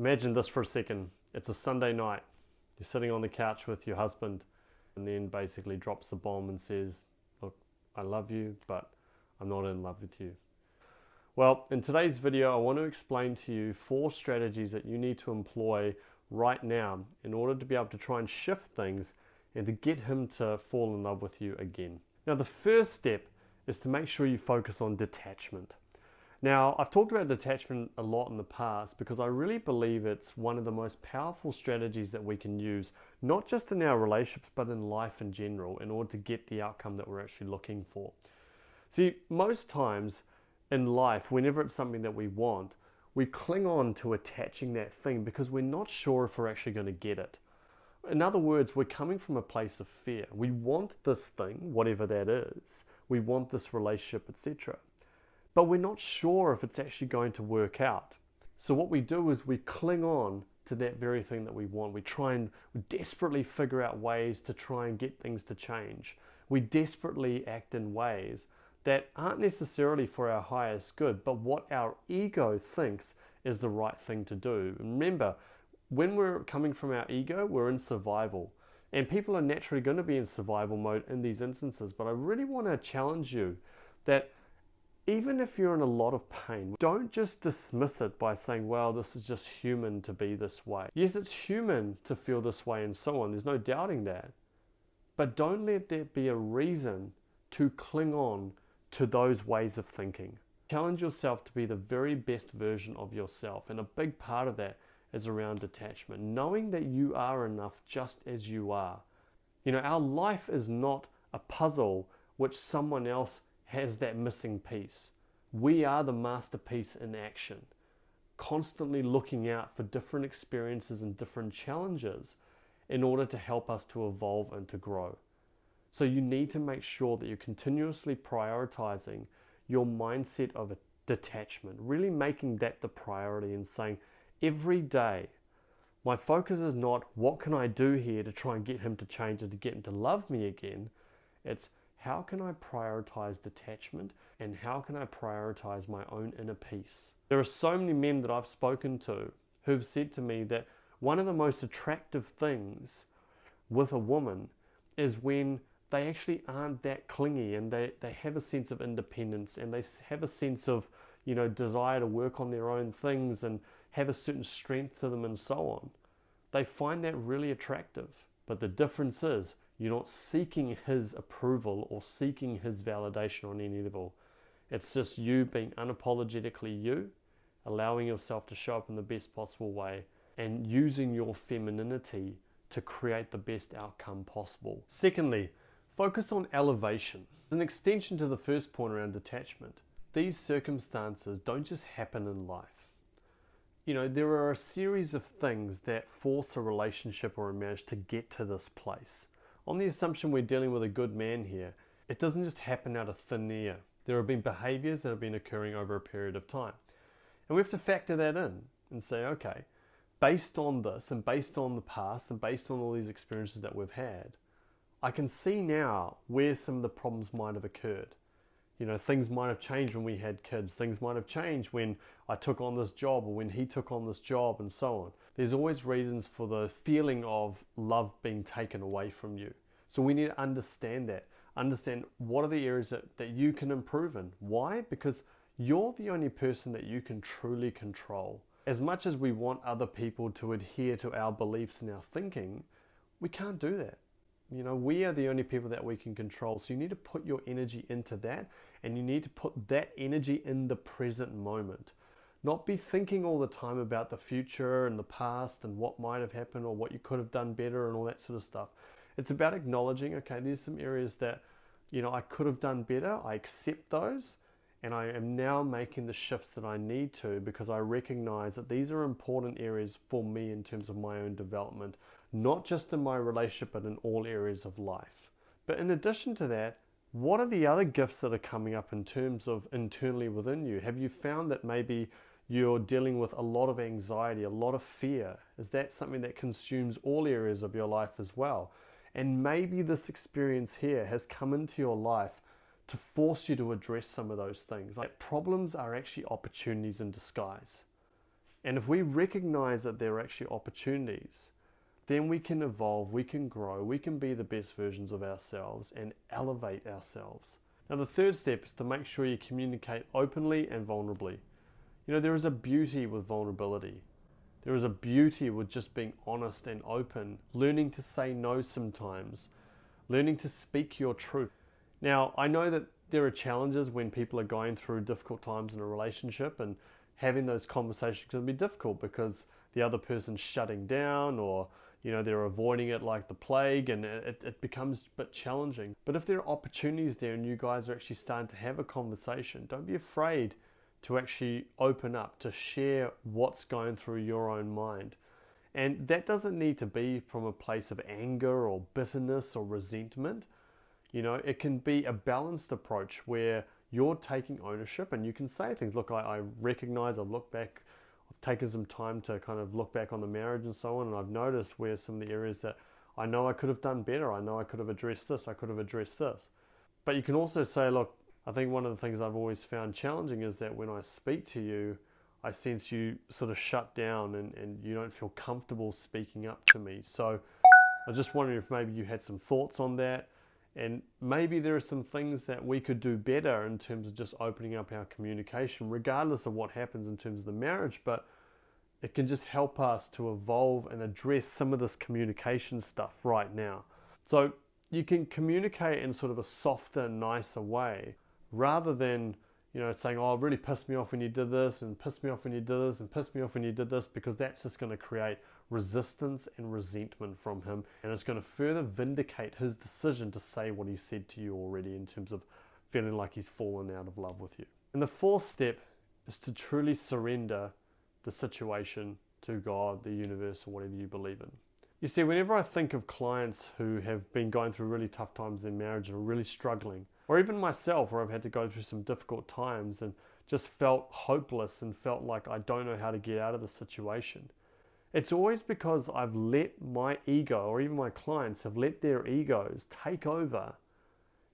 Imagine this for a second. It's a Sunday night. You're sitting on the couch with your husband and then basically drops the bomb and says, look, I love you, but I'm not in love with you. Well, in today's video, I want to explain to you 4 strategies that you need to employ right now in order to be able to try and shift things and to get him to fall in love with you again. Now, the first step is to make sure you focus on detachment. Now, I've talked about detachment a lot in the past because I really believe it's one of the most powerful strategies that we can use, not just in our relationships, but in life in general, in order to get the outcome that we're actually looking for. See, most times in life, whenever it's something that we want, we cling on to attaching that thing because we're not sure if we're actually going to get it. In other words, we're coming from a place of fear. We want this thing, whatever that is. We want this relationship, etc. But we're not sure if it's actually going to work out. So what we do is we cling on to that very thing that we want. We desperately figure out ways to try and get things to change. We desperately act in ways that aren't necessarily for our highest good, but what our ego thinks is the right thing to do. Remember, when we're coming from our ego, we're in survival. And people are naturally going to be in survival mode in these instances. But I really want to challenge you that even if you're in a lot of pain, don't just dismiss it by saying, well, this is just human to be this way. Yes, it's human to feel this way and so on. There's no doubting that. But don't let that be a reason to cling on to those ways of thinking. Challenge yourself to be the very best version of yourself. And a big part of that is around detachment. Knowing that you are enough just as you are. You know, our life is not a puzzle which someone else has that missing piece. We are the masterpiece in action, constantly looking out for different experiences and different challenges in order to help us to evolve and to grow. So you need to make sure that you're continuously prioritizing your mindset of a detachment, really making that the priority and saying, every day, my focus is not what can I do here to try and get him to change and to get him to love me again. It's how can I prioritize detachment and how can I prioritize my own inner peace? There are so many men that I've spoken to who've said to me that one of the most attractive things with a woman is when they actually aren't that clingy and they have a sense of independence and they have a sense of, you know, desire to work on their own things and have a certain strength to them and so on. They find that really attractive. But the difference is you're not seeking his approval or seeking his validation on any level. It's just you being unapologetically you, allowing yourself to show up in the best possible way and using your femininity to create the best outcome possible. Secondly, focus on elevation. As an extension to the first point around detachment, these circumstances don't just happen in life. You know, there are a series of things that force a relationship or a marriage to get to this place. On the assumption we're dealing with a good man here, it doesn't just happen out of thin air. There have been behaviors that have been occurring over a period of time. And we have to factor that in and say, okay, based on this and based on the past and based on all these experiences that we've had, I can see now where some of the problems might have occurred. You know, things might have changed when we had kids. Things might have changed when I took on this job or when he took on this job and so on. There's always reasons for the feeling of love being taken away from you. So we need to understand that. Understand what are the areas that you can improve in. Why? Because you're the only person that you can truly control. As much as we want other people to adhere to our beliefs and our thinking, we can't do that. You know, we are the only people that we can control. So you need to put your energy into that and you need to put that energy in the present moment. Not be thinking all the time about the future and the past and what might have happened or what you could have done better and all that sort of stuff. It's about acknowledging, okay, there's some areas that, you know, I could have done better. I accept those and I am now making the shifts that I need to because I recognize that these are important areas for me in terms of my own development, not just in my relationship, but in all areas of life. But in addition to that, what are the other gifts that are coming up in terms of internally within you? Have you found that maybe you're dealing with a lot of anxiety, a lot of fear? Is that something that consumes all areas of your life as well? And maybe this experience here has come into your life to force you to address some of those things. Like, problems are actually opportunities in disguise. And if we recognize that there are actually opportunities, then we can evolve, we can grow, we can be the best versions of ourselves and elevate ourselves. Now, the third step is to make sure you communicate openly and vulnerably. You know, there is a beauty with vulnerability. There is a beauty with just being honest and open, learning to say no sometimes, learning to speak your truth. Now, I know that there are challenges when people are going through difficult times in a relationship, and having those conversations can be difficult because the other person's shutting down, or they're avoiding it like the plague, and it becomes a bit challenging. But if there are opportunities there and you guys are actually starting to have a conversation, don't be afraid to actually open up, to share what's going through your own mind. And that doesn't need to be from a place of anger or bitterness or resentment. It can be a balanced approach where you're taking ownership and you can say things. Look, I recognize, I've looked back, I've taken some time to kind of look back on the marriage and so on, and I've noticed where some of the areas that I know I could have done better. I know I could have addressed this, I could have addressed this. But you can also say, look, I think one of the things I've always found challenging is that when I speak to you, I sense you sort of shut down and you don't feel comfortable speaking up to me. So I was just wondering if maybe you had some thoughts on that. And maybe there are some things that we could do better in terms of just opening up our communication, regardless of what happens in terms of the marriage, but it can just help us to evolve and address some of this communication stuff right now. So you can communicate in sort of a softer, nicer way, rather than saying, oh, it really pissed me off when you did this, and pissed me off when you did this, and pissed me off when you did this, because that's just going to create resistance and resentment from him, and it's going to further vindicate his decision to say what he said to you already, in terms of feeling like he's fallen out of love with you. And the fourth step is to truly surrender the situation to God, the universe, or whatever you believe in. You see, whenever I think of clients who have been going through really tough times in their marriage and are really struggling, or even myself where I've had to go through some difficult times and just felt hopeless and felt like I don't know how to get out of the situation, it's always because I've let my ego, or even my clients have let their egos take over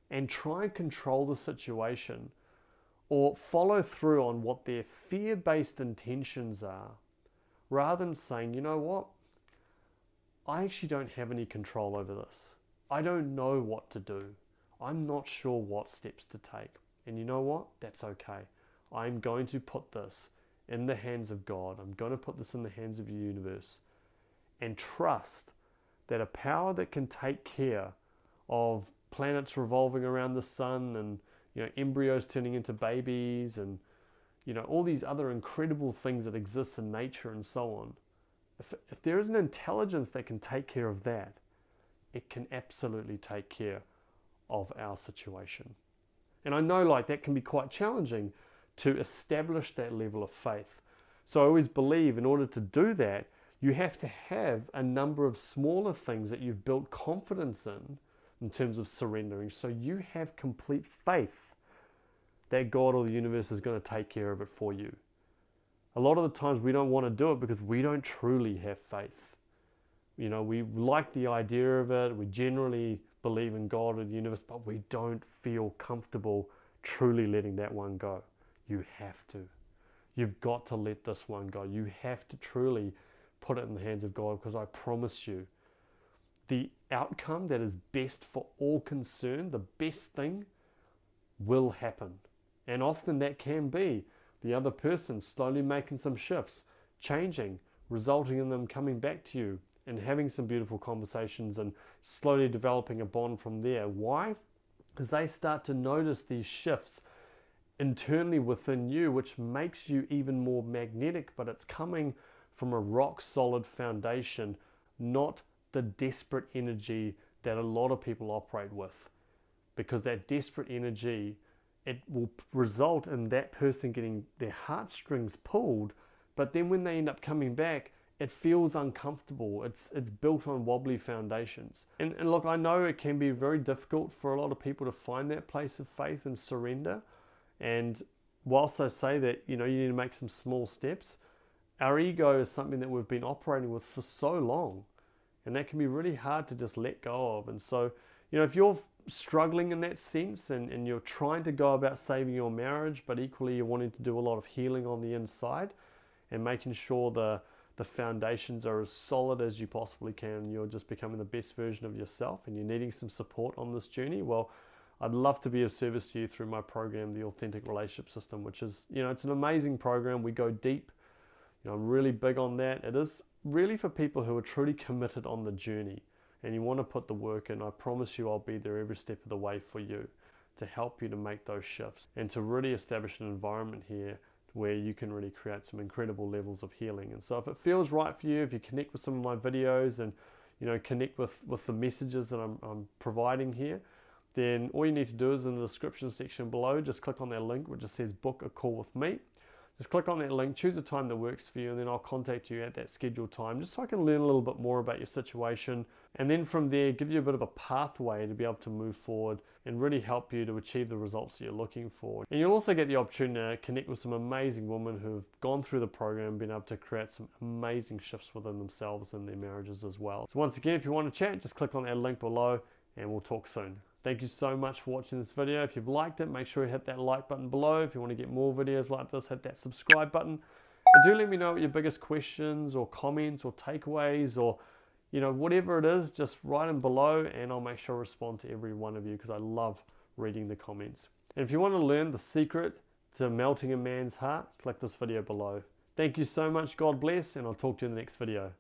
and try and control the situation, or follow through on what their fear-based intentions are, rather than saying, you know what, I actually don't have any control over this. I don't know what to do. I'm not sure what steps to take. And you know what? That's okay. I'm going to put this in the hands of God. I'm going to put this in the hands of the universe, and trust that a power that can take care of planets revolving around the sun, and embryos turning into babies, and all these other incredible things that exist in nature and so on. If there is an intelligence that can take care of that, it can absolutely take care of our situation. And I know that can be quite challenging to establish that level of faith. So I always believe in order to do that, you have to have a number of smaller things that you've built confidence in terms of surrendering. So you have complete faith that God or the universe is going to take care of it for you. A lot of the times we don't want to do it because we don't truly have faith. We like the idea of it. We generally believe in God or the universe, but we don't feel comfortable truly letting that one go. You have to. You've got to let this one go. You have to truly put it in the hands of God, because I promise you, the outcome that is best for all concerned, the best thing, will happen. And often that can be the other person slowly making some shifts, changing, resulting in them coming back to you and having some beautiful conversations and slowly developing a bond from there. Why? Because they start to notice these shifts internally within you, which makes you even more magnetic, but it's coming from a rock solid foundation, not the desperate energy that a lot of people operate with. Because that desperate energy, it will result in that person getting their heartstrings pulled, but then when they end up coming back, it feels uncomfortable. It's built on wobbly foundations. And look, I know it can be very difficult for a lot of people to find that place of faith and surrender. And whilst I say that, you need to make some small steps, our ego is something that we've been operating with for so long. And that can be really hard to just let go of. And so, if you're struggling in that sense and you're trying to go about saving your marriage, but equally you're wanting to do a lot of healing on the inside, and making sure the foundations are as solid as you possibly can. You're just becoming the best version of yourself and you're needing some support on this journey, well, I'd love to be of service to you through my program, The Authentic Relationship System, which is, it's an amazing program. We go deep. I'm really big on that. It is really for people who are truly committed on the journey and you want to put the work in. I promise you I'll be there every step of the way for you to help you to make those shifts and to really establish an environment here where you can really create some incredible levels of healing. And so if it feels right for you, if you connect with some of my videos and connect with the messages that I'm providing here, then all you need to do is in the description section below, just click on that link which just says book a call with me. Just click on that link, choose a time that works for you, and then I'll contact you at that scheduled time just so I can learn a little bit more about your situation. And then from there, give you a bit of a pathway to be able to move forward and really help you to achieve the results that you're looking for. And you'll also get the opportunity to connect with some amazing women who've gone through the program and been able to create some amazing shifts within themselves and their marriages as well. So once again, if you want to chat, just click on that link below and we'll talk soon. Thank you so much for watching this video. If you've liked it, make sure you hit that like button below. If you want to get more videos like this, hit that subscribe button. And do let me know what your biggest questions or comments or takeaways or whatever it is, just write them below and I'll make sure I respond to every one of you because I love reading the comments. And if you want to learn the secret to melting a man's heart, click this video below. Thank you so much. God bless, and I'll talk to you in the next video.